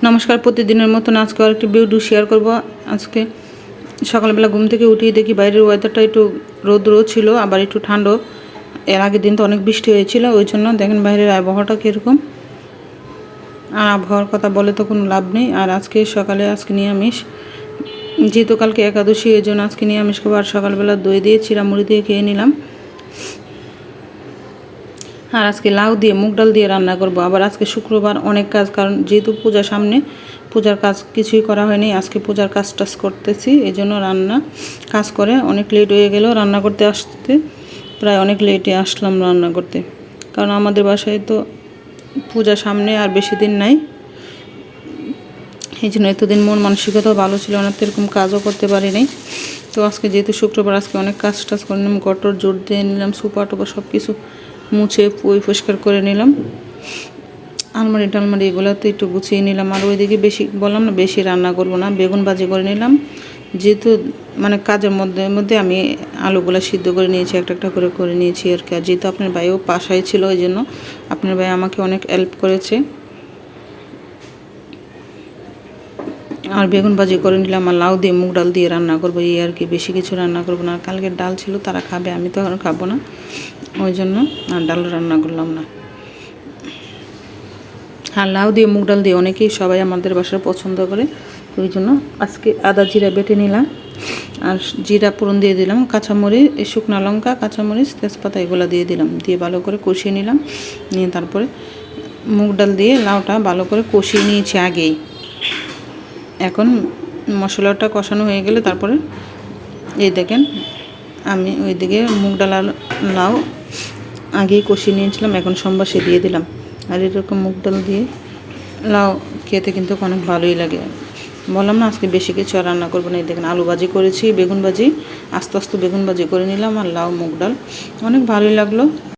নমস্কার, প্রতিদিনের মতন আজকে আরেকটি ভিডিও শেয়ার করব। আজকে সকালবেলা ঘুম থেকে উঠেই দেখি বাইরের ওয়েদারটা একটু রৌদ্র ছিল, আবার একটু ঠান্ডা। এর আগের দিন তো অনেক বৃষ্টি হয়েছিল, ওই জন্য দেখেন বাইরের আবহাওয়াটা কীরকম। আর আবহাওয়ার কথা বলে তো কোনো লাভ নেই। আর আজকে সকালে নিরামিষ, যেহেতু কালকে একাদশী, এই জন্য আজকে নিরামিষ খাবো। আর সকালবেলা দই দিয়ে চিরা মুড়ি দিয়ে খেয়ে নিলাম। আর আজকে লাউ দিয়ে মুগ ডাল দিয়ে রান্না করব। আবার আজকে শুক্রবার, অনেক কাজ, কারণ যেহেতু পূজা সামনে, পূজার কাজ কিছুই করা হয়নি। আজকে পূজার কাজ টাজ করতেছি, এই জন্য রান্না কাজ করে অনেক লেট হয়ে গেল। রান্না করতে আসতে প্রায় অনেক লেটে আসলাম রান্না করতে, কারণ আমাদের বাসায় তো পূজা সামনে আর বেশি দিন নাই। এই জন্য এতদিন মন মানসিকতাও ভালো ছিল না, তো এরকম কাজও করতে পারি নাই। তো আজকে যেহেতু শুক্রবার, আজকে অনেক কাজ টাজ করে নিলাম, গটর জোর দিয়ে নিলাম, সোফা টোপা সব কিছু মুছে পরিষ্কার করে নিলাম। আলমারি টালমারি এগুলোতে একটু গুছিয়ে নিলাম। আর ওইদিকে বেশি বললাম না, বেশি রান্না করবো না, বেগুন ভাজি করে নিলাম। যেহেতু কাজের মধ্যে আমি আলুগুলো সিদ্ধ করে নিয়েছি, একটা একটা করে নিয়েছি আর কি। আর যেহেতু আপনার ভাইও পাশায় ছিল, ওই জন্য আপনার ভাই আমাকে অনেক হেল্প করেছে। আর বেগুন ভাজি করে নিলাম, আর লাউ দিয়ে মুগ ডাল দিয়ে রান্না করবো, এই আর কি। বেশি কিছু রান্না করবো না। কালকের ডাল ছিল, তারা খাবে, আমি তো আর খাবো না, ওই জন্য আর ডাল রান্না করলাম না। আর লাউ দিয়ে মুগ ডাল দিয়ে অনেকেই সবাই আমাদের বাসায় পছন্দ করে, ওই জন্য আজকে আদা জিরা বেটে নিলাম। আর জিরা ফোড়ন দিয়ে দিলাম, কাঁচামরিচ, শুকনো লঙ্কা, কাঁচামরিচ, তেজপাতা এগুলো দিয়ে দিলাম, দিয়ে ভালো করে কষিয়ে নিলাম। নিয়ে তারপরে মুগ ডাল দিয়ে লাউটা ভালো করে কষিয়ে নিয়েছি আগেই। এখন মশলাটা কষানো হয়ে গেলে তারপরে এই দেখেন, আমি ওইদিকে মুগ ডাল আর লাউ আগেই কষিয়ে নিয়েছিলাম, এখন সম্বাসে দিয়ে দিলাম। আর এরকম মুগ ডাল দিয়ে লাউ খেতে কিন্তু অনেক ভালোই লাগে। বললাম না, আজকে বেশি কিছু আর রান্না করবো না। এই দেখেন, আলু ভাজি করেছি, বেগুন ভাজি, আস্তে আস্তে বেগুন ভাজি করে নিলাম, আর লাউ মুগ ডাল অনেক ভালোই লাগলো।